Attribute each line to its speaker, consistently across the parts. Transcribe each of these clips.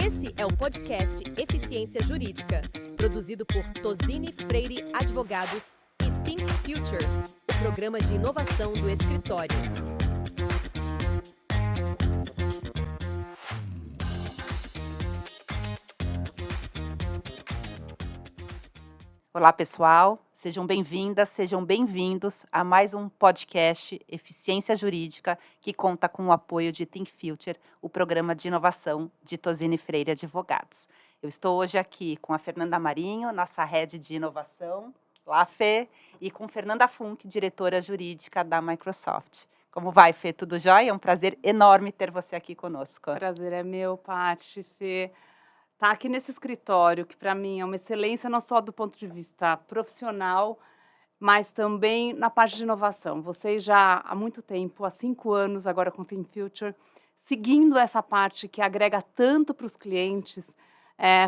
Speaker 1: Esse é o podcast Eficiência Jurídica, produzido por Tozini Freire Advogados e Think Future, o programa de inovação do escritório.
Speaker 2: Olá, pessoal. Sejam bem-vindas, sejam bem-vindos a mais um podcast Eficiência Jurídica, que conta com o apoio de Think Future, o programa de inovação de Tozini Freire Advogados. Eu estou hoje aqui com a Fernanda Marinho, nossa head de inovação, lá, Fê, e com Fernanda Funk, diretora jurídica da Microsoft. Como vai, Fê? Tudo jóia? É um prazer enorme ter você aqui conosco.
Speaker 3: Prazer é meu, Paty, Fê. Tá aqui nesse escritório, que para mim é uma excelência não só do ponto de vista profissional, mas também na parte de inovação. Vocês já há muito tempo, há 5 anos agora com o Think Future, seguindo essa parte que agrega tanto para os clientes,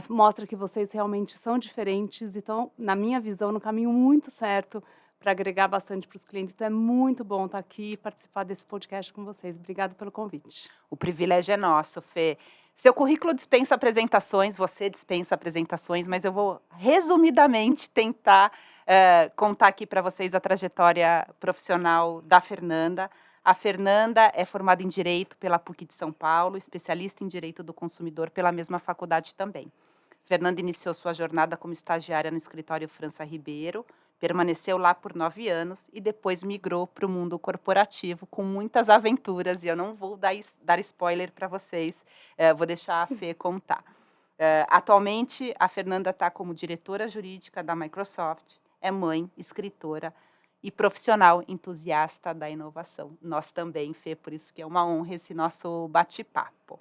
Speaker 3: mostra que vocês realmente são diferentes e estão, na minha visão, no caminho muito certo para agregar bastante para os clientes. Então é muito bom estar aqui e participar desse podcast com vocês. Obrigada pelo convite.
Speaker 2: O privilégio é nosso, Fê. Seu currículo dispensa apresentações, você dispensa apresentações, mas eu vou resumidamente tentar contar aqui para vocês a trajetória profissional da Fernanda. A Fernanda é formada em Direito pela PUC de São Paulo, especialista em Direito do Consumidor pela mesma faculdade também. Fernanda iniciou sua jornada como estagiária no escritório França Ribeiro, permaneceu lá por 9 anos e depois migrou para o mundo corporativo com muitas aventuras, e eu não vou dar spoiler para vocês, vou deixar a Fê contar. Atualmente, a Fernanda está como diretora jurídica da Microsoft, é mãe, escritora e profissional entusiasta da inovação. Nós também, Fê, por isso que é uma honra esse nosso bate-papo.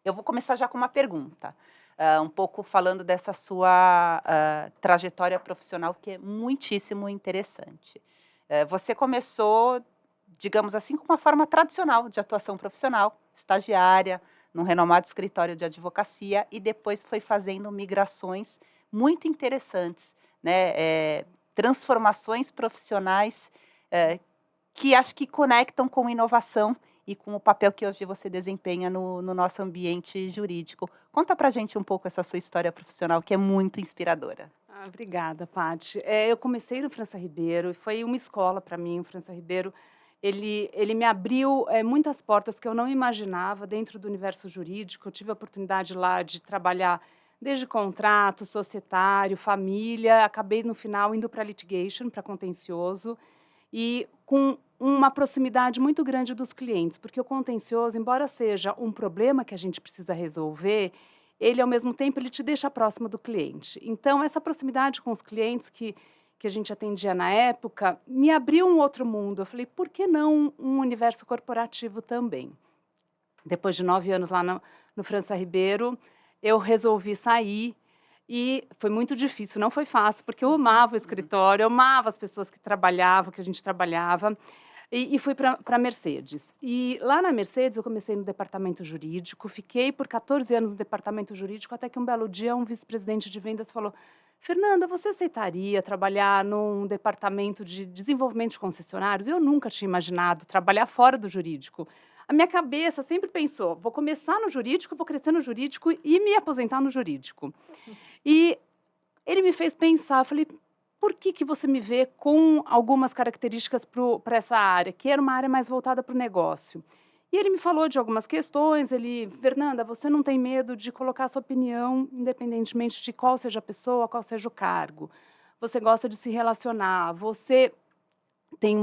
Speaker 2: Eu vou começar já com uma pergunta. Um pouco falando dessa sua trajetória profissional, que é muitíssimo interessante. Você começou, digamos assim, com uma forma tradicional de atuação profissional, estagiária, num renomado escritório de advocacia, e depois foi fazendo migrações muito interessantes, né? Transformações profissionais que acho que conectam com inovação e com o papel que hoje você desempenha no nosso ambiente jurídico. Conta pra gente um pouco essa sua história profissional, que é muito inspiradora.
Speaker 3: Obrigada, Paty. Eu comecei no França Ribeiro e foi uma escola para mim. O França Ribeiro, ele me abriu muitas portas que eu não imaginava dentro do universo jurídico. Eu tive a oportunidade lá de trabalhar desde contrato, societário, família. Acabei, no final, indo para litigation, para contencioso, e com uma proximidade muito grande dos clientes, porque o contencioso, embora seja um problema que a gente precisa resolver, ele, ao mesmo tempo, ele te deixa próximo do cliente. Então, essa proximidade com os clientes que a gente atendia na época, me abriu um outro mundo. Eu falei, por que não um universo corporativo também? Depois de 9 anos lá no França Ribeiro, eu resolvi sair. E foi muito difícil, não foi fácil, porque eu amava o escritório, eu amava as pessoas que trabalhavam, que a gente trabalhava, e fui para a Mercedes. E lá na Mercedes eu comecei no departamento jurídico, fiquei por 14 anos no departamento jurídico, até que um belo dia um vice-presidente de vendas falou, Fernanda, você aceitaria trabalhar num departamento de desenvolvimento de concessionários? Eu nunca tinha imaginado trabalhar fora do jurídico. A minha cabeça sempre pensou, vou começar no jurídico, vou crescer no jurídico e me aposentar no jurídico. E ele me fez pensar, eu falei, por que você me vê com algumas características para essa área, que era uma área mais voltada para o negócio? E ele me falou de algumas questões, Fernanda, você não tem medo de colocar a sua opinião, independentemente de qual seja a pessoa, qual seja o cargo. Você gosta de se relacionar, você tem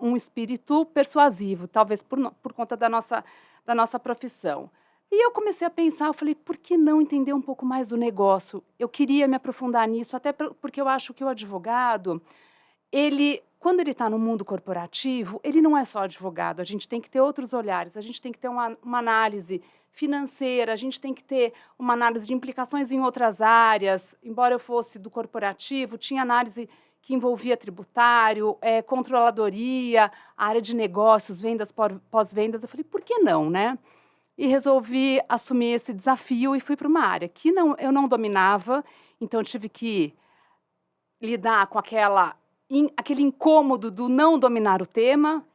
Speaker 3: um espírito persuasivo, talvez por conta da nossa profissão. E eu comecei a pensar, eu falei, por que não entender um pouco mais do negócio? Eu queria me aprofundar nisso, até porque eu acho que o advogado, quando ele está no mundo corporativo, ele não é só advogado, a gente tem que ter outros olhares, a gente tem que ter uma análise financeira, a gente tem que ter uma análise de implicações em outras áreas. Embora eu fosse do corporativo, tinha análise que envolvia tributário, controladoria, área de negócios, vendas, pós-vendas. Eu falei, por que não, né? E resolvi assumir esse desafio e fui para uma área que eu não dominava, então eu tive que lidar com aquele incômodo do não dominar o tema,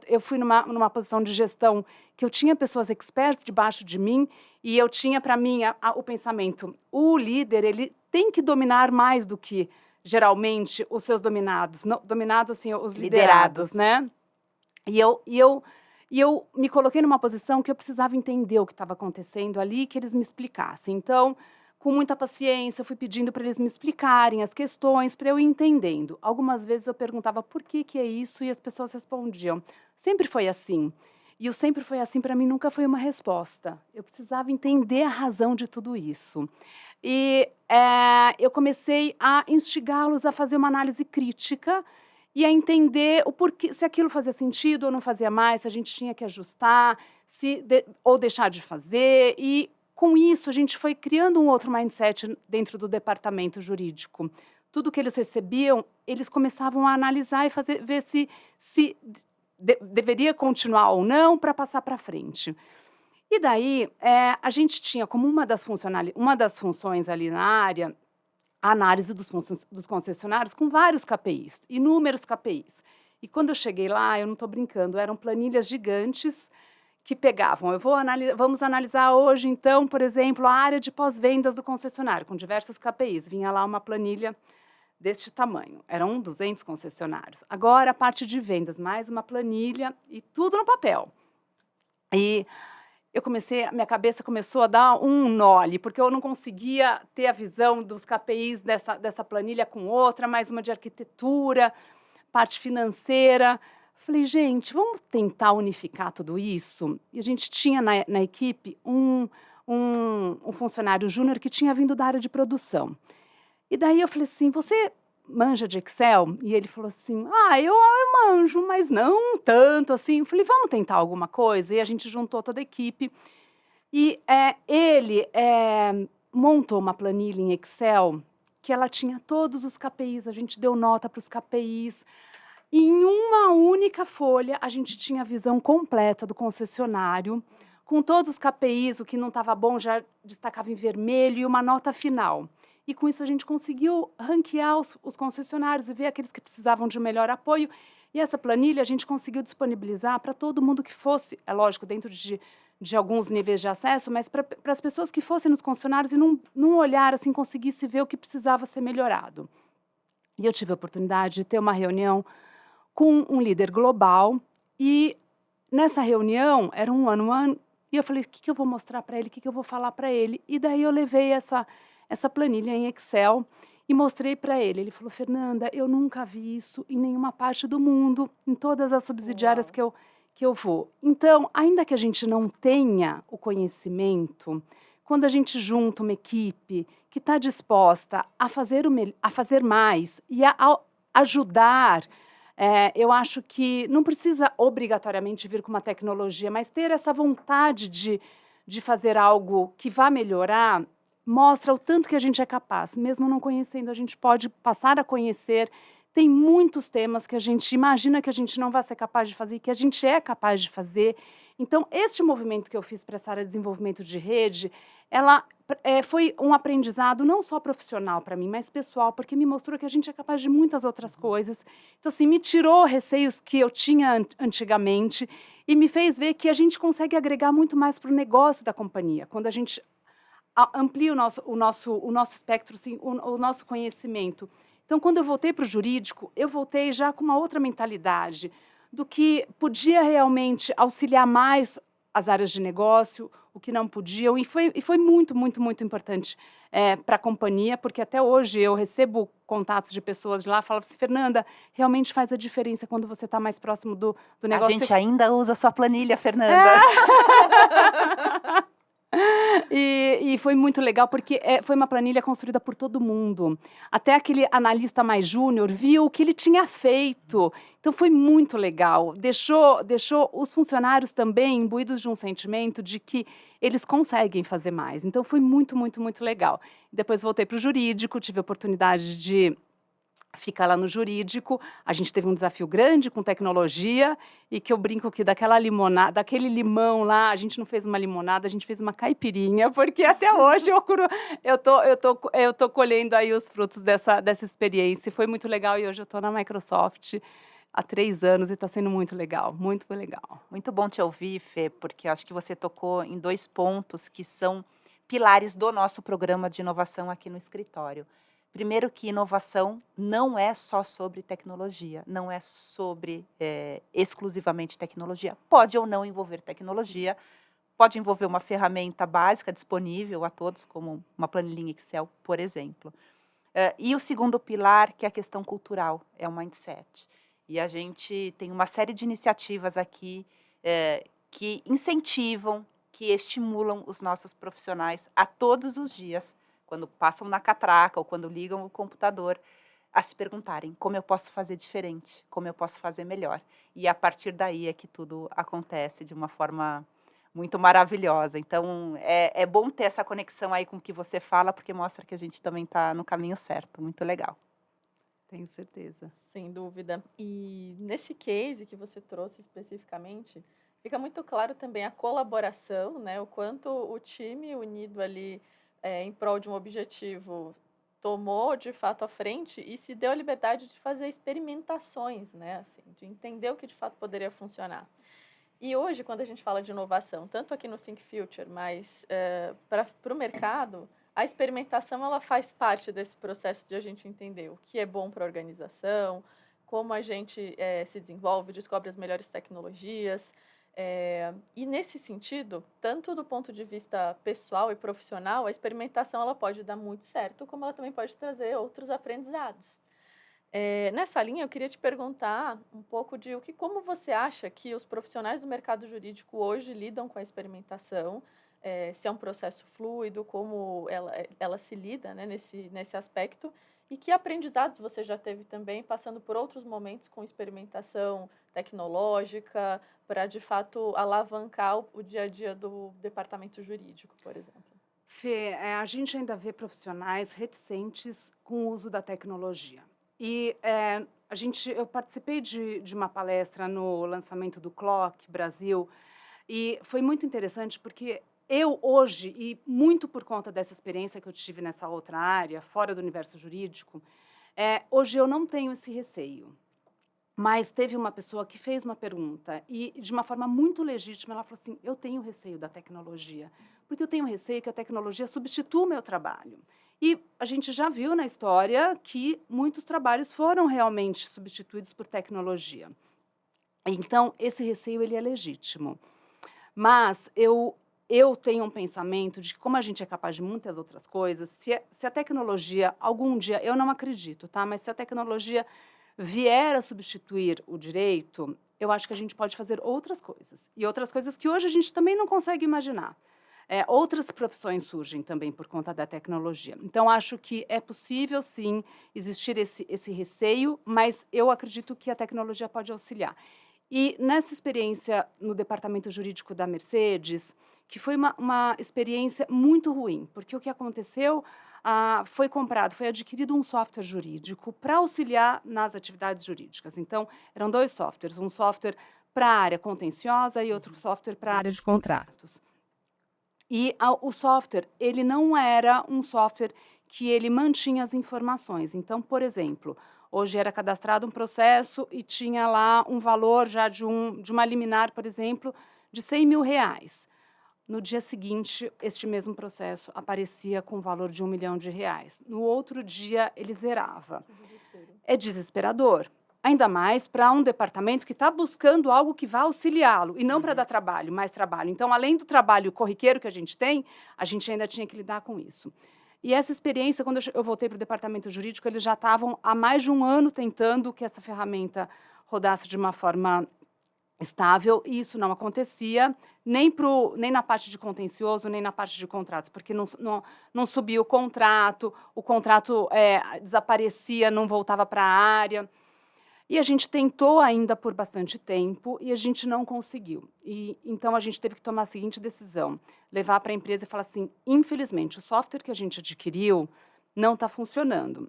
Speaker 3: eu fui numa posição de gestão que eu tinha pessoas expertas debaixo de mim e eu tinha para mim o pensamento, o líder, ele tem que dominar mais do que geralmente os seus dominados, dominados assim, os liderados, né? E eu me coloquei numa posição que eu precisava entender o que estava acontecendo ali, que eles me explicassem. Então, com muita paciência, eu fui pedindo para eles me explicarem as questões, para eu ir entendendo. Algumas vezes eu perguntava por que é isso e as pessoas respondiam. Sempre foi assim. E o sempre foi assim, para mim, nunca foi uma resposta. Eu precisava entender a razão de tudo isso. E eu comecei a instigá-los a fazer uma análise crítica e a entender o porquê, se aquilo fazia sentido ou não fazia mais, se a gente tinha que ajustar, ou deixar de fazer. E, com isso, a gente foi criando um outro mindset dentro do departamento jurídico. Tudo que eles recebiam, eles começavam a analisar e ver se deveria continuar ou não para passar para frente. E daí, a gente tinha como uma das funções ali na área, a análise dos concessionários com vários KPIs, inúmeros KPIs. E quando eu cheguei lá, eu não estou brincando, eram planilhas gigantes que pegavam. Vamos analisar hoje, então, por exemplo, a área de pós-vendas do concessionário, com diversos KPIs. Vinha lá uma planilha deste tamanho. Eram 200 concessionários. Agora, a parte de vendas, mais uma planilha e tudo no papel. E minha cabeça começou a dar um nó ali, porque eu não conseguia ter a visão dos KPIs dessa planilha com outra, mais uma de arquitetura, parte financeira. Falei, gente, vamos tentar unificar tudo isso? E a gente tinha na equipe um funcionário júnior que tinha vindo da área de produção. E daí eu falei assim, você manja de Excel? E ele falou assim, eu manjo, mas não tanto assim. Eu falei, vamos tentar alguma coisa? E a gente juntou toda a equipe. E ele montou uma planilha em Excel que ela tinha todos os KPIs, a gente deu nota para os KPIs. E em uma única folha, a gente tinha a visão completa do concessionário, com todos os KPIs, o que não estava bom já destacava em vermelho e uma nota final. E com isso a gente conseguiu ranquear os concessionários e ver aqueles que precisavam de melhor apoio. E essa planilha a gente conseguiu disponibilizar para todo mundo que fosse, é lógico, dentro de alguns níveis de acesso, mas para as pessoas que fossem nos concessionários e num olhar assim, conseguisse ver o que precisava ser melhorado. E eu tive a oportunidade de ter uma reunião com um líder global e nessa reunião, era um one-on-one, e eu falei, o que eu vou mostrar para ele, o que eu vou falar para ele? E daí eu levei essa planilha em Excel e mostrei para ele. Ele falou, Fernanda, eu nunca vi isso em nenhuma parte do mundo, em todas as subsidiárias que eu vou. Então, ainda que a gente não tenha o conhecimento, quando a gente junta uma equipe que está disposta a fazer mais e a ajudar, eu acho que não precisa obrigatoriamente vir com uma tecnologia, mas ter essa vontade de fazer algo que vá melhorar, mostra o tanto que a gente é capaz. Mesmo não conhecendo, a gente pode passar a conhecer. Tem muitos temas que a gente imagina que a gente não vai ser capaz de fazer, que a gente é capaz de fazer. Então, este movimento que eu fiz para essa área de desenvolvimento de rede, ela foi um aprendizado não só profissional para mim, mas pessoal, porque me mostrou que a gente é capaz de muitas outras coisas. Então, assim, me tirou receios que eu tinha antigamente e me fez ver que a gente consegue agregar muito mais para o negócio da companhia. Quando a gente amplia o nosso espectro, assim, o nosso conhecimento. Então, quando eu voltei para o jurídico, eu voltei já com uma outra mentalidade do que podia realmente auxiliar mais as áreas de negócio, o que não podiam, e foi muito, muito, muito importante para a companhia, porque até hoje eu recebo contatos de pessoas de lá, falam assim, Fernanda, realmente faz a diferença quando você está mais próximo do negócio.
Speaker 2: A gente ainda usa a sua planilha, Fernanda.
Speaker 3: E foi muito legal, porque foi uma planilha construída por todo mundo. Até aquele analista mais júnior viu o que ele tinha feito. Então, foi muito legal. Deixou os funcionários também imbuídos de um sentimento de que eles conseguem fazer mais. Então, foi muito, muito, muito legal. Depois, voltei para o jurídico, tive a oportunidade de ficar lá no jurídico. A gente teve um desafio grande com tecnologia e que eu brinco que daquele limão lá, a gente não fez uma limonada, a gente fez uma caipirinha, porque até hoje eu tô colhendo aí os frutos dessa experiência. Foi muito legal e hoje eu estou na Microsoft há 3 anos e está sendo muito legal, muito legal.
Speaker 2: Muito bom te ouvir, Fê, porque acho que você tocou em 2 pontos que são pilares do nosso programa de inovação aqui no escritório. Primeiro que inovação não é só sobre tecnologia, não é sobre, exclusivamente tecnologia. Pode ou não envolver tecnologia, pode envolver uma ferramenta básica disponível a todos, como uma planilhinha Excel, por exemplo. E o segundo pilar, que é a questão cultural, é o mindset. E a gente tem uma série de iniciativas aqui que incentivam, que estimulam os nossos profissionais a todos os dias, quando passam na catraca ou quando ligam o computador, a se perguntarem como eu posso fazer diferente, como eu posso fazer melhor. E a partir daí é que tudo acontece de uma forma muito maravilhosa. Então, é bom ter essa conexão aí com o que você fala, porque mostra que a gente também está no caminho certo. Muito legal.
Speaker 3: Tenho certeza.
Speaker 4: Sem dúvida. E nesse case que você trouxe especificamente, fica muito claro também a colaboração, né? O quanto o time unido ali em prol de um objetivo tomou de fato a frente e se deu a liberdade de fazer experimentações, né? Assim, de entender o que de fato poderia funcionar. E hoje, quando a gente fala de inovação, tanto aqui no Think Future, mas para o mercado, a experimentação ela faz parte desse processo de a gente entender o que é bom para a organização, como a gente se desenvolve, descobre as melhores tecnologias. E nesse sentido, tanto do ponto de vista pessoal e profissional, a experimentação ela pode dar muito certo, como ela também pode trazer outros aprendizados. Nessa linha, eu queria te perguntar um pouco de como você acha que os profissionais do mercado jurídico hoje lidam com a experimentação, se é um processo fluido, como ela se lida, né, nesse aspecto, e que aprendizados você já teve também, passando por outros momentos com experimentação tecnológica, para, de fato, alavancar o dia a dia do departamento jurídico, por exemplo?
Speaker 3: Fê, a gente ainda vê profissionais reticentes com o uso da tecnologia. E eu participei de uma palestra no lançamento do Clock Brasil e foi muito interessante porque eu hoje, e muito por conta dessa experiência que eu tive nessa outra área, fora do universo jurídico, hoje eu não tenho esse receio. Mas teve uma pessoa que fez uma pergunta e, de uma forma muito legítima, ela falou assim, eu tenho receio da tecnologia, porque eu tenho receio que a tecnologia substitua o meu trabalho. E a gente já viu na história que muitos trabalhos foram realmente substituídos por tecnologia. Então, esse receio ele é legítimo. Mas eu tenho um pensamento de que, como a gente é capaz de muitas outras coisas, se a tecnologia, algum dia, eu não acredito, tá? Mas se a tecnologia vier a substituir o direito, eu acho que a gente pode fazer outras coisas. E outras coisas que hoje a gente também não consegue imaginar. Outras profissões surgem também por conta da tecnologia. Então, acho que é possível, sim, existir esse receio, mas eu acredito que a tecnologia pode auxiliar. E nessa experiência no departamento jurídico da Mercedes, que foi uma experiência muito ruim, porque o que aconteceu foi adquirido um software jurídico para auxiliar nas atividades jurídicas. Então, eram 2 softwares, um software para a área contenciosa e outro software para a área de contratos. E o software, ele não era um software que ele mantinha as informações. Então, por exemplo, hoje era cadastrado um processo e tinha lá um valor já de uma liminar, por exemplo, de R$100 mil. No dia seguinte, este mesmo processo aparecia com o valor de R$1 milhão. No outro dia, ele zerava. É desesperador. Ainda mais para um departamento que está buscando algo que vá auxiliá-lo, e não para dar trabalho, mais trabalho. Então, além do trabalho corriqueiro que a gente tem, a gente ainda tinha que lidar com isso. E essa experiência, quando eu voltei para o departamento jurídico, eles já estavam há mais de 1 ano tentando que essa ferramenta rodasse de uma forma estável, e isso não acontecia, nem na parte de contencioso, nem na parte de contratos, porque não subia o contrato desaparecia, não voltava para a área. E a gente tentou ainda por bastante tempo e a gente não conseguiu. Então, a gente teve que tomar a seguinte decisão, levar para a empresa e falar assim, infelizmente, o software que a gente adquiriu não está funcionando.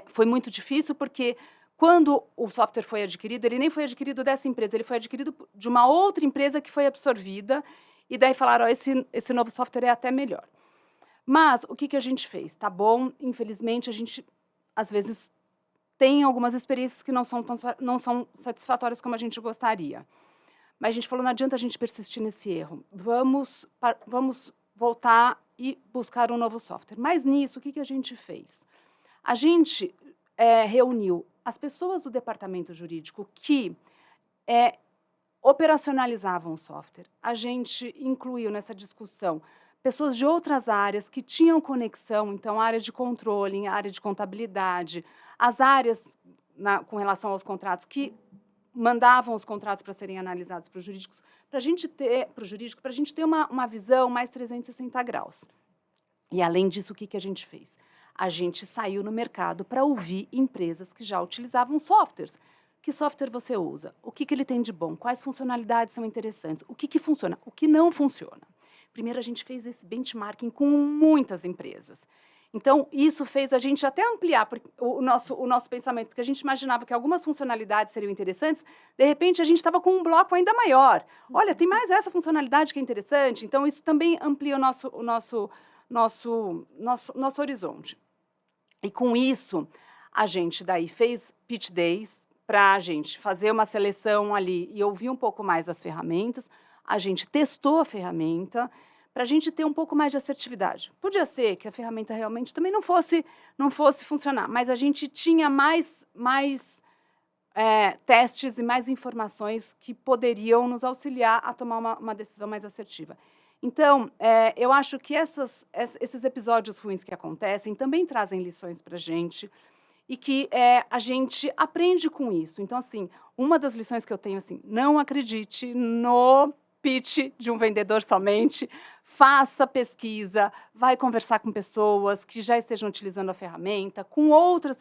Speaker 3: Foi muito difícil porque, quando o software foi adquirido, ele nem foi adquirido dessa empresa, ele foi adquirido de uma outra empresa que foi absorvida, e daí falaram, esse novo software é até melhor. Mas, o que a gente fez? Tá bom, infelizmente, a gente, às vezes, têm algumas experiências que não são satisfatórias como a gente gostaria. Mas a gente falou, não adianta a gente persistir nesse erro. Vamos voltar e buscar um novo software. Mas nisso, o que a gente fez? A gente reuniu as pessoas do departamento jurídico que operacionalizavam o software. A gente incluiu nessa discussão pessoas de outras áreas que tinham conexão, então, área de controle, área de contabilidade, as áreas com relação aos contratos que mandavam os contratos para serem analisados para os jurídicos, para a gente ter uma visão mais 360 graus. E, além disso, o que a gente fez? A gente saiu no mercado para ouvir empresas que já utilizavam softwares. Que software você usa? O que ele tem de bom? Quais funcionalidades são interessantes? O que funciona? O que não funciona? Primeiro, a gente fez esse benchmarking com muitas empresas. Então, isso fez a gente até ampliar o nosso pensamento, porque a gente imaginava que algumas funcionalidades seriam interessantes, de repente, a gente estava com um bloco ainda maior. Olha, tem mais essa funcionalidade que é interessante. Então, isso também amplia o nosso horizonte. E, com isso, a gente daí fez pitch days para a gente fazer uma seleção ali e ouvir um pouco mais as ferramentas. A gente testou a ferramenta para a gente ter um pouco mais de assertividade. Podia ser que a ferramenta realmente também não fosse funcionar, mas a gente tinha mais testes e mais informações que poderiam nos auxiliar a tomar uma decisão mais assertiva. Então, eu acho que esses episódios ruins que acontecem também trazem lições para a gente e que a gente aprende com isso. Então, assim, uma das lições que eu tenho, assim, não acredite no pitch de um vendedor somente, faça pesquisa, vai conversar com pessoas que já estejam utilizando a ferramenta, com outras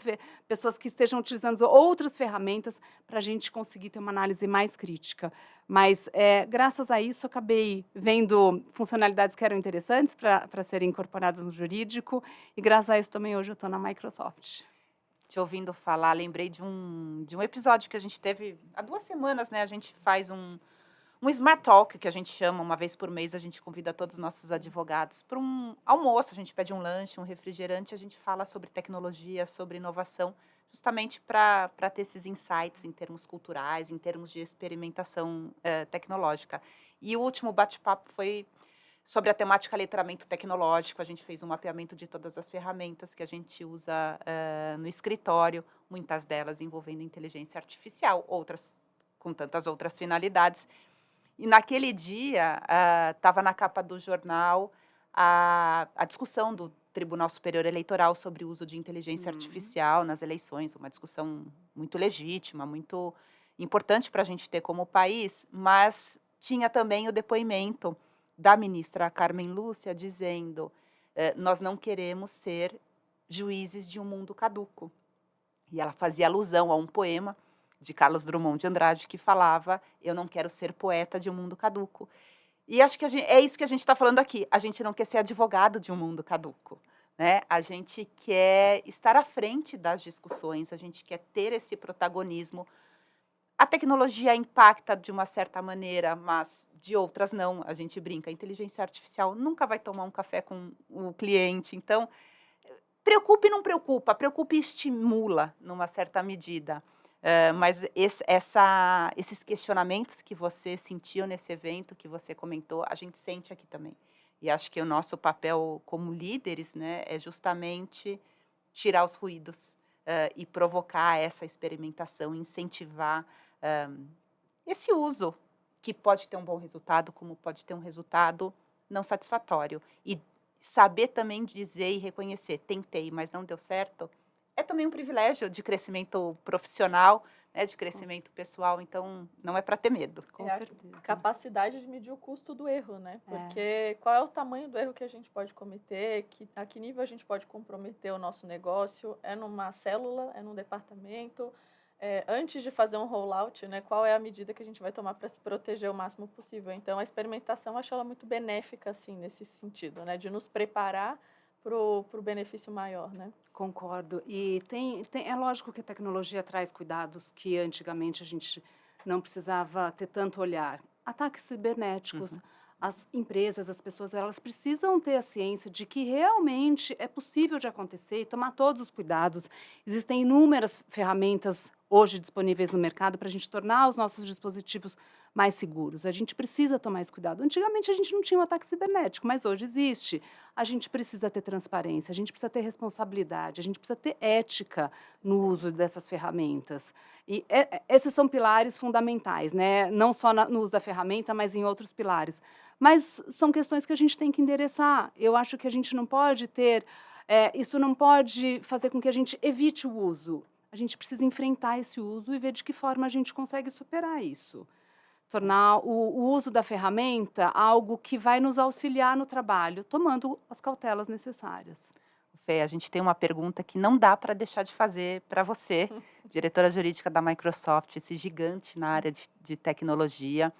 Speaker 3: pessoas que estejam utilizando outras ferramentas, para a gente conseguir ter uma análise mais crítica. Mas, graças a isso, eu acabei vendo funcionalidades que eram interessantes para serem incorporadas no jurídico, e graças a isso também hoje eu estou na Microsoft.
Speaker 2: Te ouvindo falar, lembrei de um episódio que a gente teve há 2 semanas, né? A gente faz um Smart Talk, que a gente chama, uma vez por mês, a gente convida todos os nossos advogados para um almoço, a gente pede um lanche, um refrigerante, a gente fala sobre tecnologia, sobre inovação, justamente para ter esses insights em termos culturais, em termos de experimentação tecnológica. E o último bate-papo foi sobre a temática letramento tecnológico. A gente fez um mapeamento de todas as ferramentas que a gente usa no escritório, muitas delas envolvendo inteligência artificial, outras com tantas outras finalidades. E naquele dia, estava na capa do jornal a discussão do Tribunal Superior Eleitoral sobre o uso de inteligência artificial nas eleições, uma discussão muito legítima, muito importante para a gente ter como país, mas tinha também o depoimento da ministra Carmen Lúcia dizendo nós não queremos ser juízes de um mundo caduco. E ela fazia alusão a um poema de Carlos Drummond de Andrade, que falava, eu não quero ser poeta de um mundo caduco. E acho que é isso que a gente está falando aqui, a gente não quer ser advogado de um mundo caduco, né? A gente quer estar à frente das discussões, a gente quer ter esse protagonismo. A tecnologia impacta de uma certa maneira, mas de outras não, a gente brinca, a inteligência artificial nunca vai tomar um café com o cliente, então, preocupe e não preocupa, preocupe e estimula, numa certa medida. Mas esses questionamentos que você sentiu nesse evento, que você comentou, a gente sente aqui também. E acho que o nosso papel como líderes, né, é justamente tirar os ruídos e provocar essa experimentação, incentivar esse uso, que pode ter um bom resultado, como pode ter um resultado não satisfatório. E saber também dizer e reconhecer, tentei, mas não deu certo, é também um privilégio de crescimento profissional, né, de crescimento pessoal, então não é para ter medo.
Speaker 3: Com certeza.
Speaker 4: A capacidade de medir o custo do erro, né? Porque qual é o tamanho do erro que a gente pode cometer, a que nível a gente pode comprometer o nosso negócio, é numa célula, é num departamento, antes de fazer um rollout, né, qual é a medida que a gente vai tomar para se proteger o máximo possível. Então, a experimentação, eu acho ela muito benéfica, assim, nesse sentido, né, de nos preparar para o benefício maior, né?
Speaker 3: Concordo. E é lógico que a tecnologia traz cuidados que antigamente a gente não precisava ter tanto olhar. Ataques cibernéticos, as empresas, as pessoas, elas precisam ter a ciência de que realmente é possível de acontecer e tomar todos os cuidados. Existem inúmeras ferramentas hoje disponíveis no mercado para a gente tornar os nossos dispositivos mais seguros. A gente precisa tomar esse cuidado. Antigamente a gente não tinha um ataque cibernético, mas hoje existe. A gente precisa ter transparência, a gente precisa ter responsabilidade, a gente precisa ter ética no uso dessas ferramentas. E esses são pilares fundamentais, né? Não só no uso da ferramenta, mas em outros pilares. Mas são questões que a gente tem que endereçar. Eu acho que a gente não pode ter... isso não pode fazer com que a gente evite o uso. A gente precisa enfrentar esse uso e ver de que forma a gente consegue superar isso. Tornar o uso da ferramenta algo que vai nos auxiliar no trabalho, tomando as cautelas necessárias.
Speaker 2: Fê, a gente tem uma pergunta que não dá para deixar de fazer para você, diretora jurídica da Microsoft, esse gigante na área de tecnologia,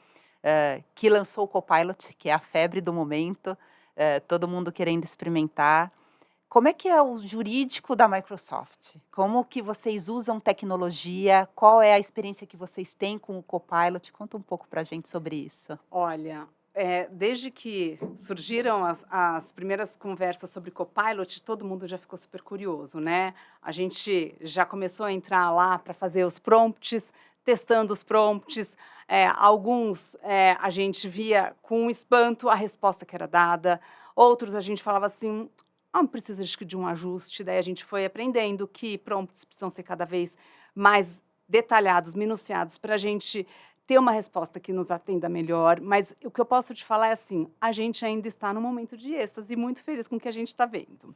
Speaker 2: que lançou o Copilot, que é a febre do momento, todo mundo querendo experimentar. Como é que é o jurídico da Microsoft? Como que vocês usam tecnologia? Qual é a experiência que vocês têm com o Copilot? Conta um pouco para a gente sobre isso.
Speaker 3: Olha, desde que surgiram as primeiras conversas sobre Copilot, todo mundo já ficou super curioso, né? A gente já começou a entrar lá para fazer os prompts, testando os prompts. Alguns a gente via com espanto a resposta que era dada. Outros a gente falava assim... precisa de um ajuste, daí a gente foi aprendendo que prompts precisam ser cada vez mais detalhados, minuciados, para a gente ter uma resposta que nos atenda melhor, mas o que eu posso te falar é assim, a gente ainda está num momento de êxtase e muito feliz com o que a gente está vendo.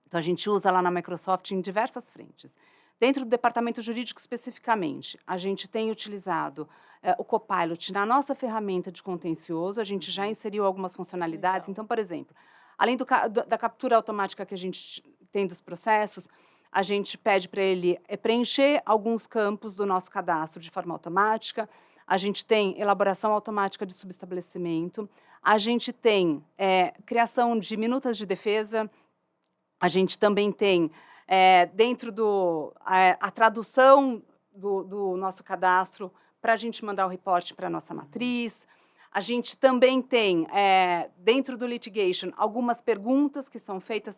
Speaker 3: Então, a gente usa lá na Microsoft em diversas frentes. Dentro do departamento jurídico especificamente, a gente tem utilizado o Copilot na nossa ferramenta de contencioso, a gente já inseriu algumas funcionalidades, então, por exemplo, além da captura automática que a gente tem dos processos, a gente pede para ele preencher alguns campos do nosso cadastro de forma automática, a gente tem elaboração automática de subestabelecimento, a gente tem criação de minutas de defesa, a gente também tem, dentro a tradução do nosso cadastro para a gente mandar o reporte para a nossa matriz. A gente também tem, dentro do litigation, algumas perguntas que são feitas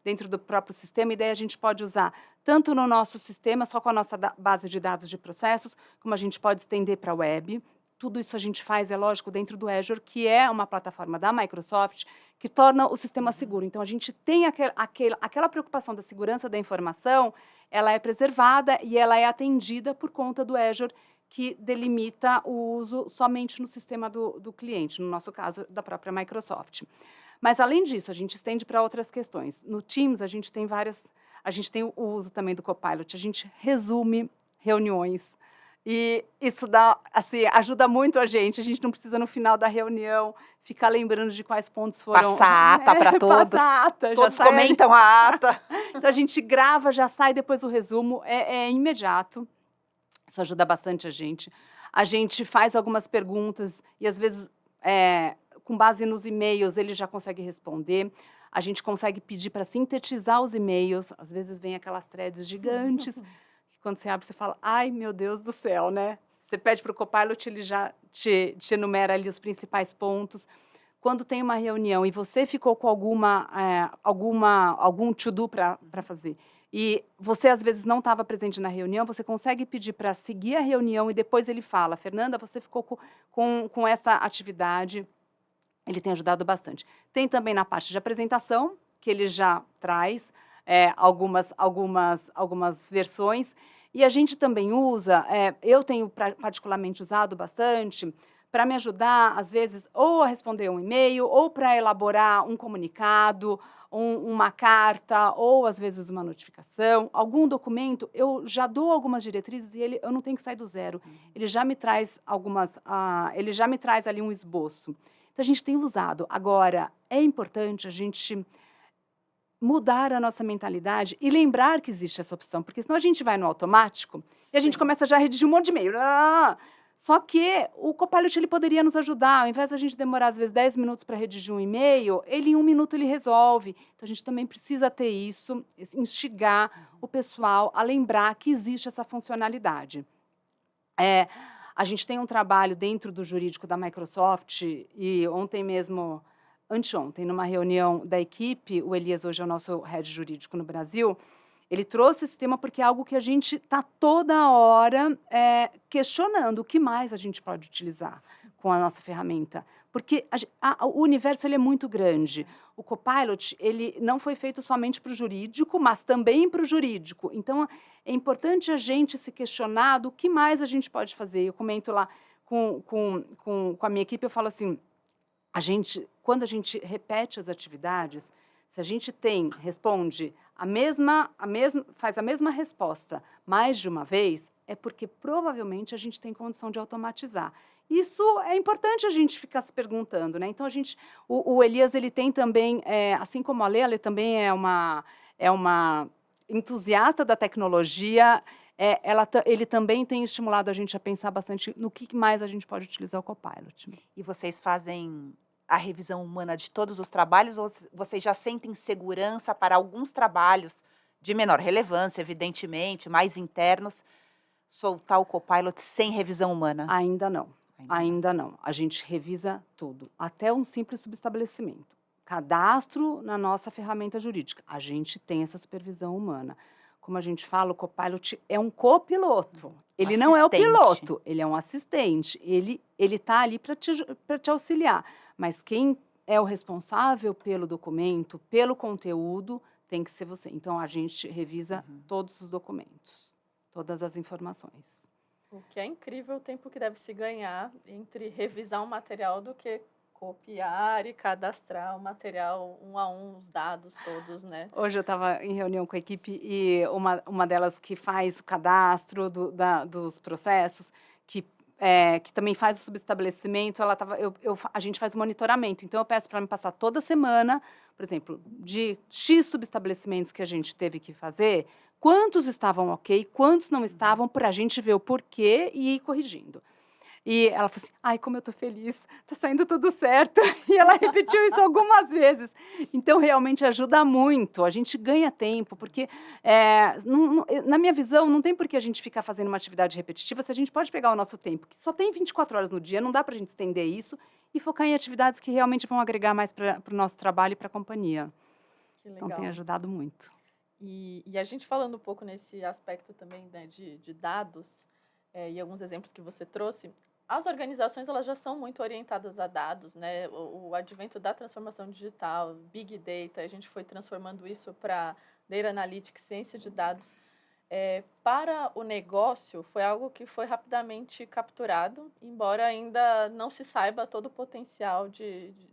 Speaker 3: dentro do próprio sistema, e daí a gente pode usar tanto no nosso sistema, só com a nossa base de dados de processos, como a gente pode estender para a web. Tudo isso a gente faz, é lógico, dentro do Azure, que é uma plataforma da Microsoft, que torna o sistema seguro. Então, a gente tem aquela preocupação da segurança da informação, ela é preservada e ela é atendida por conta do Azure, que delimita o uso somente no sistema do cliente, no nosso caso, da própria Microsoft. Mas, além disso, a gente estende para outras questões. No Teams, a gente tem o uso também do Copilot, a gente resume reuniões. E isso ajuda muito a gente não precisa, no final da reunião, ficar lembrando de quais pontos foram...
Speaker 2: Passar a ata para todos.
Speaker 3: Passar a ata,
Speaker 2: todos comentam a ata.
Speaker 3: Então, a gente grava, já sai depois o resumo, é imediato. Isso ajuda bastante a gente. A gente faz algumas perguntas e, às vezes, com base nos e-mails, ele já consegue responder. A gente consegue pedir para sintetizar os e-mails. Às vezes, vem aquelas threads gigantes, que quando você abre, você fala, ai, meu Deus do céu, né? Você pede para o Copilot, ele já te enumera ali os principais pontos. Quando tem uma reunião e você ficou com algum to-do para fazer, e você, às vezes, não estava presente na reunião, você consegue pedir para seguir a reunião e depois ele fala, Fernanda, você ficou com essa atividade. Ele tem ajudado bastante. Tem também na parte de apresentação, que ele já traz algumas versões. E a gente também usa, eu tenho particularmente usado bastante, para me ajudar, às vezes, ou a responder um e-mail, ou para elaborar um comunicado, uma carta, ou às vezes uma notificação, algum documento, eu já dou algumas diretrizes e eu não tenho que sair do zero. Ele já me traz ali um esboço. Então, a gente tem usado. Agora, é importante a gente mudar a nossa mentalidade e lembrar que existe essa opção, porque senão a gente vai no automático e a gente começa já a redigir um monte de e-mail. Só que o Copilot ele poderia nos ajudar, ao invés de a gente demorar, às vezes, 10 minutos para redigir um e-mail, ele em 1 minuto ele resolve. Então, a gente também precisa ter isso, instigar o pessoal a lembrar que existe essa funcionalidade. A gente tem um trabalho dentro do jurídico da Microsoft e ontem mesmo, anteontem, numa reunião da equipe, o Elias hoje é o nosso head jurídico no Brasil, ele trouxe esse tema porque é algo que a gente está toda hora questionando o que mais a gente pode utilizar com a nossa ferramenta. Porque o universo ele é muito grande. O Copilot ele não foi feito somente para o jurídico, mas também para o jurídico. Então, é importante a gente se questionar do que mais a gente pode fazer. Eu comento lá com a minha equipe, eu falo assim, quando a gente repete as atividades, se a gente responde faz a mesma resposta mais de uma vez, é porque provavelmente a gente tem condição de automatizar. Isso é importante a gente ficar se perguntando, né? Então o Elias ele tem também, assim como a Lê também é uma entusiasta da tecnologia. Ele também tem estimulado a gente a pensar bastante no que mais a gente pode utilizar o Copilot.
Speaker 2: E vocês fazem a revisão humana de todos os trabalhos ou vocês já sentem segurança para alguns trabalhos de menor relevância, evidentemente, mais internos, soltar o Copilot sem revisão humana?
Speaker 3: Ainda não. Ainda não. A gente revisa tudo, até um simples subestabelecimento. Cadastro na nossa ferramenta jurídica. A gente tem essa supervisão humana. Como a gente fala, o Copilot é um copiloto. Ele não é o piloto, ele é um assistente. Ele está ali para te auxiliar. Mas quem é o responsável pelo documento, pelo conteúdo, tem que ser você. Então, a gente revisa todos os documentos, todas as informações.
Speaker 4: O que é incrível o tempo que deve se ganhar entre revisar um material do que copiar e cadastrar o material um a um, os dados todos, né?
Speaker 3: Hoje eu estava em reunião com a equipe e uma delas que faz o cadastro dos processos, que também faz o subestabelecimento, a gente faz o monitoramento. Então, eu peço para me passar toda semana, por exemplo, de X subestabelecimentos que a gente teve que fazer, quantos estavam ok, quantos não estavam, para a gente ver o porquê e ir corrigindo. E ela falou assim, ai, como eu tô feliz, tá saindo tudo certo. E ela repetiu isso algumas vezes. Então, realmente ajuda muito, a gente ganha tempo, porque, na minha visão, não tem por que a gente ficar fazendo uma atividade repetitiva se a gente pode pegar o nosso tempo, que só tem 24 horas no dia, não dá pra gente estender isso, e focar em atividades que realmente vão agregar mais para o nosso trabalho e para a companhia.
Speaker 4: Que legal.
Speaker 3: Então, tem ajudado muito.
Speaker 4: E a gente falando um pouco nesse aspecto também, né, de dados, e alguns exemplos que você trouxe, as organizações elas já são muito orientadas a dados, né? O advento da transformação digital, Big Data, a gente foi transformando isso para Data Analytics, ciência de dados. Para o negócio, foi algo que foi rapidamente capturado, embora ainda não se saiba todo o potencial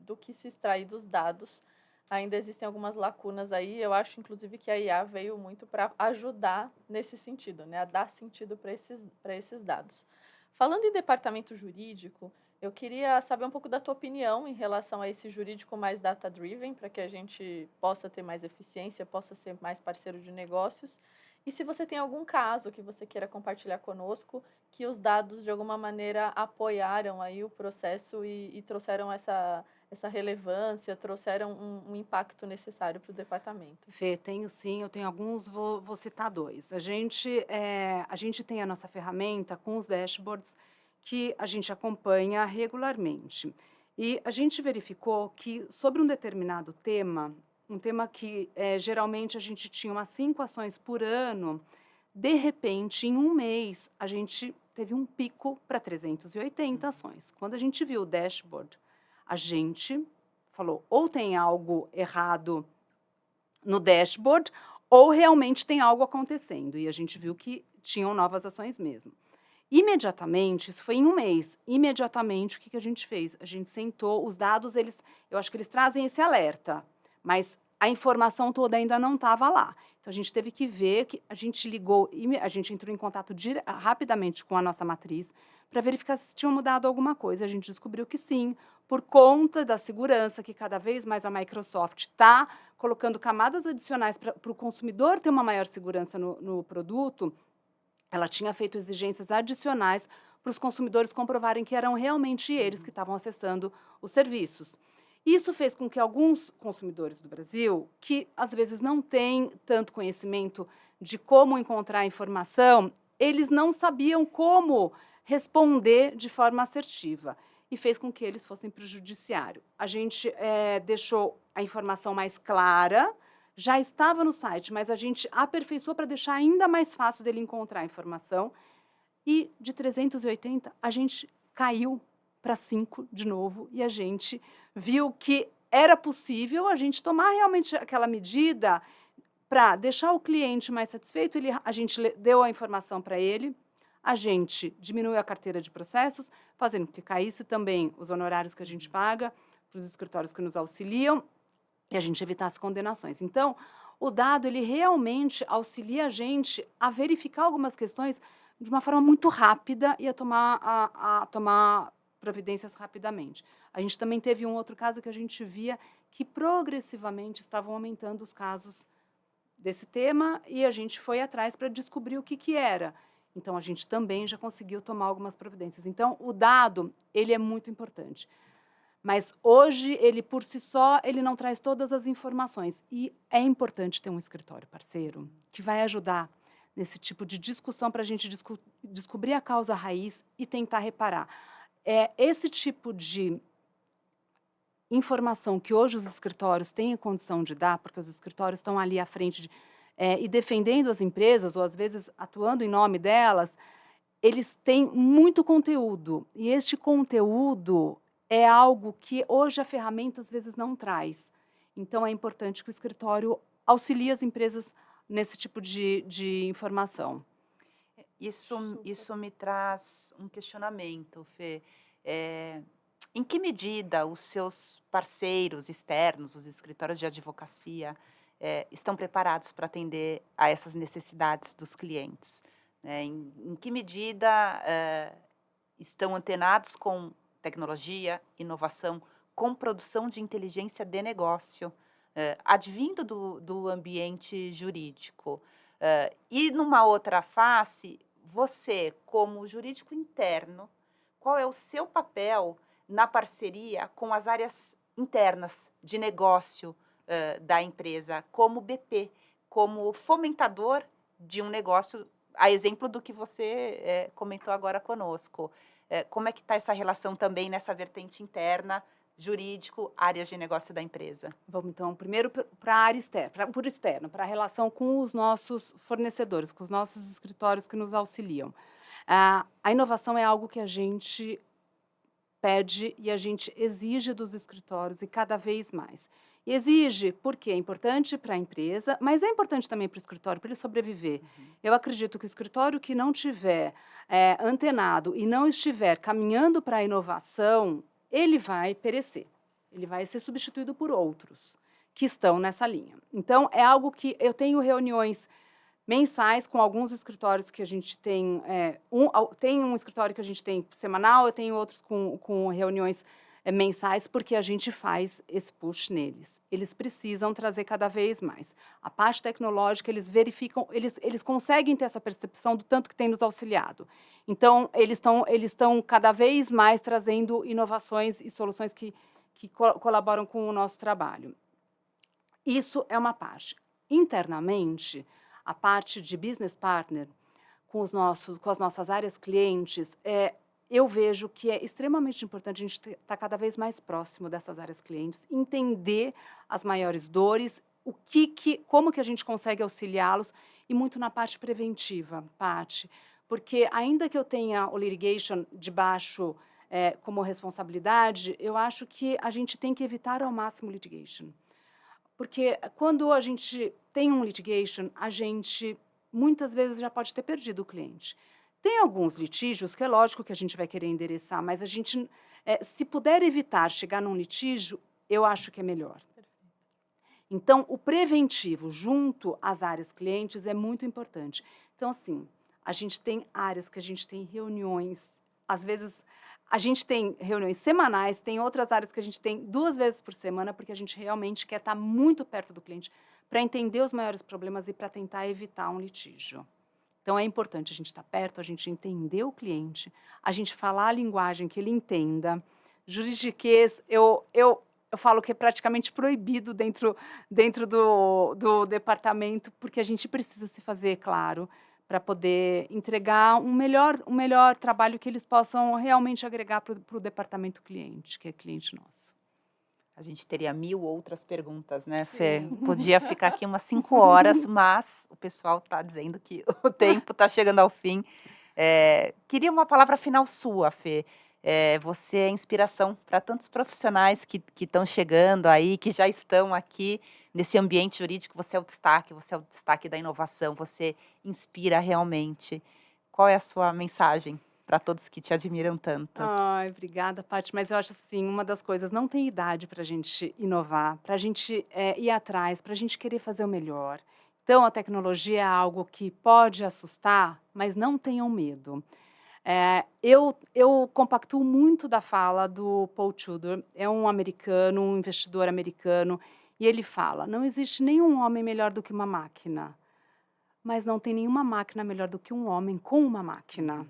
Speaker 4: do que se extrai dos dados. Ainda existem algumas lacunas aí. Eu acho, inclusive, que a IA veio muito para ajudar nesse sentido, né? A dar sentido para esses dados. Falando em departamento jurídico, eu queria saber um pouco da tua opinião em relação a esse jurídico mais data-driven, para que a gente possa ter mais eficiência, possa ser mais parceiro de negócios. E se você tem algum caso que você queira compartilhar conosco, que os dados, de alguma maneira, apoiaram aí o processo e trouxeram essa relevância, trouxeram um impacto necessário para o departamento.
Speaker 3: Fê, tenho sim, eu tenho alguns, vou citar dois. A gente tem a nossa ferramenta com os dashboards que a gente acompanha regularmente. E a gente verificou que sobre um determinado tema, um tema que geralmente a gente tinha umas 5 ações por ano, de repente, em um mês, a gente teve um pico para 380 ações. Quando a gente viu o dashboard, a gente falou, ou tem algo errado no dashboard, ou realmente tem algo acontecendo. E a gente viu que tinham novas ações mesmo. Imediatamente, isso foi em um mês, imediatamente o que a gente fez? A gente sentou, os dados, eu acho que eles trazem esse alerta, mas a informação toda ainda não estava lá. Então, a gente teve que ver, que a gente ligou, a gente entrou em contato rapidamente com a nossa matriz para verificar se tinha mudado alguma coisa. A gente descobriu que sim, por conta da segurança, que cada vez mais a Microsoft está colocando camadas adicionais para o consumidor ter uma maior segurança no produto, ela tinha feito exigências adicionais para os consumidores comprovarem que eram realmente eles que estavam acessando os serviços. Isso fez com que alguns consumidores do Brasil, que às vezes não têm tanto conhecimento de como encontrar informação, eles não sabiam como responder de forma assertiva. E fez com que eles fossem para o judiciário. A gente deixou a informação mais clara, já estava no site, mas a gente aperfeiçoou para deixar ainda mais fácil dele encontrar a informação. E de 380, a gente caiu para 5 de novo e a gente viu que era possível a gente tomar realmente aquela medida para deixar o cliente mais satisfeito. A gente deu a informação para ele, a gente diminuiu a carteira de processos, fazendo com que caísse também os honorários que a gente paga para os escritórios que nos auxiliam e a gente evitasse condenações. Então, o dado, ele realmente auxilia a gente a verificar algumas questões de uma forma muito rápida e a tomar providências rapidamente. A gente também teve um outro caso que a gente via que progressivamente estavam aumentando os casos desse tema e a gente foi atrás para descobrir o que era. Então, a gente também já conseguiu tomar algumas providências. Então, o dado, ele é muito importante. Mas hoje, ele por si só, ele não traz todas as informações. E é importante ter um escritório parceiro que vai ajudar nesse tipo de discussão para a gente descobrir a causa raiz e tentar reparar. É esse tipo de informação que hoje os escritórios têm condição de dar, porque os escritórios estão ali à frente e defendendo as empresas, ou às vezes atuando em nome delas, eles têm muito conteúdo. E este conteúdo é algo que hoje a ferramenta às vezes não traz. Então, é importante que o escritório auxilie as empresas nesse tipo de informação.
Speaker 2: Isso me traz um questionamento, Fê. Em que medida os seus parceiros externos, os escritórios de advocacia, estão preparados para atender a essas necessidades dos clientes? Em que medida estão antenados com tecnologia, inovação, com produção de inteligência de negócio, advindo do ambiente jurídico? E numa outra face, você, como jurídico interno, qual é o seu papel na parceria com as áreas internas de negócio da empresa, como BP, como fomentador de um negócio, a exemplo do que você comentou agora conosco? Como é que está essa relação também nessa vertente interna, jurídico, áreas de negócio da empresa?
Speaker 3: Vamos, então, primeiro para a área externa, para a relação com os nossos fornecedores, com os nossos escritórios que nos auxiliam. A inovação é algo que a gente pede e a gente exige dos escritórios e cada vez mais. E exige porque é importante para a empresa, mas é importante também para o escritório, para ele sobreviver. Eu acredito que o escritório que não tiver antenado e não estiver caminhando para a inovação, ele vai perecer. Ele vai ser substituído por outros que estão nessa linha. Então, é algo que eu tenho reuniões mensais com alguns escritórios que a gente tem. Tem um escritório que a gente tem semanal, eu tenho outros com reuniões mensais, porque a gente faz esse push neles. Eles precisam trazer cada vez mais. A parte tecnológica, eles verificam, eles conseguem ter essa percepção do tanto que tem nos auxiliado. Então, eles estão cada vez mais trazendo inovações e soluções que colaboram com o nosso trabalho. Isso é uma parte. Internamente, a parte de business partner com as nossas áreas clientes, eu vejo que é extremamente importante a gente estar cada vez mais próximo dessas áreas clientes, entender as maiores dores, como que a gente consegue auxiliá-los, e muito na parte preventiva, Paty, porque ainda que eu tenha o litigation debaixo como responsabilidade, eu acho que a gente tem que evitar ao máximo o litigation. Porque quando a gente tem um litigation, a gente muitas vezes já pode ter perdido o cliente. Tem alguns litígios que é lógico que a gente vai querer endereçar, mas a gente, se puder evitar chegar num litígio, eu acho que é melhor. Então, o preventivo junto às áreas clientes é muito importante. Então, assim, a gente tem áreas que a gente tem reuniões, às vezes a gente tem reuniões semanais, tem outras áreas que a gente tem 2 vezes por semana, porque a gente realmente quer estar muito perto do cliente para entender os maiores problemas e para tentar evitar um litígio. Então, é importante a gente estar perto, a gente entender o cliente, a gente falar a linguagem que ele entenda. Juridiquês, eu falo que é praticamente proibido dentro do departamento, porque a gente precisa se fazer claro, para poder entregar um melhor trabalho que eles possam realmente agregar para o departamento cliente, que é cliente nosso.
Speaker 2: A gente teria 1000 outras perguntas, né, Fê?
Speaker 4: Sim.
Speaker 2: Podia ficar aqui umas 5 horas, mas o pessoal está dizendo que o tempo está chegando ao fim. Queria uma palavra final sua, Fê. Você é inspiração para tantos profissionais que estão chegando aí, que já estão aqui nesse ambiente jurídico. Você é o destaque da inovação, você inspira realmente. Qual é a sua mensagem para todos que te admiram tanto?
Speaker 3: Ai, obrigada, Paty. Mas eu acho assim, uma das coisas, não tem idade para a gente inovar, para a gente ir atrás, para a gente querer fazer o melhor. Então, a tecnologia é algo que pode assustar, mas não tenham medo. Eu compactuo muito da fala do Paul Tudor, é um americano, um investidor americano, e ele fala, não existe nenhum homem melhor do que uma máquina, mas não tem nenhuma máquina melhor do que um homem com uma máquina.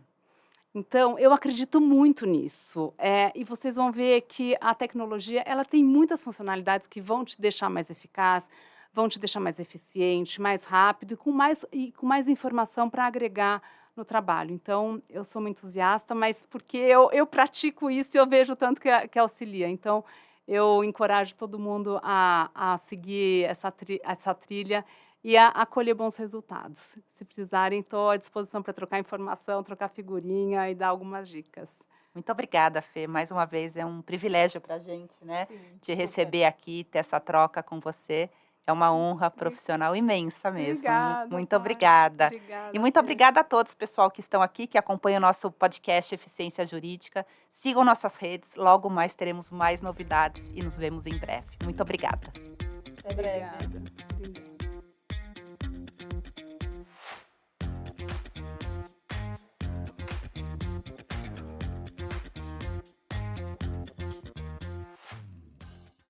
Speaker 3: Então, eu acredito muito nisso. E vocês vão ver que a tecnologia ela tem muitas funcionalidades que vão te deixar mais eficaz, vão te deixar mais eficiente, mais rápido e com mais informação para agregar no trabalho. Então, eu sou uma entusiasta, mas porque eu pratico isso e eu vejo o tanto que auxilia. Então, eu encorajo todo mundo a seguir essa trilha e a colher bons resultados. Se precisarem, estou à disposição para trocar informação, trocar figurinha e dar algumas dicas.
Speaker 2: Muito obrigada, Fê. Mais uma vez, é um privilégio para a gente, né?
Speaker 4: Sim,
Speaker 2: Te
Speaker 4: super.
Speaker 2: receber aqui, ter essa troca com você. É uma honra profissional imensa mesmo.
Speaker 3: Obrigada,
Speaker 2: Muito
Speaker 3: Paty.
Speaker 2: obrigada.
Speaker 3: Obrigada,
Speaker 2: E muito
Speaker 3: Fê.
Speaker 2: obrigada a todos, pessoal, que estão aqui, que acompanham o nosso podcast Eficiência Jurídica. Sigam nossas redes, logo mais teremos mais novidades e nos vemos em breve. Muito obrigada.
Speaker 4: Até breve.
Speaker 3: Obrigada.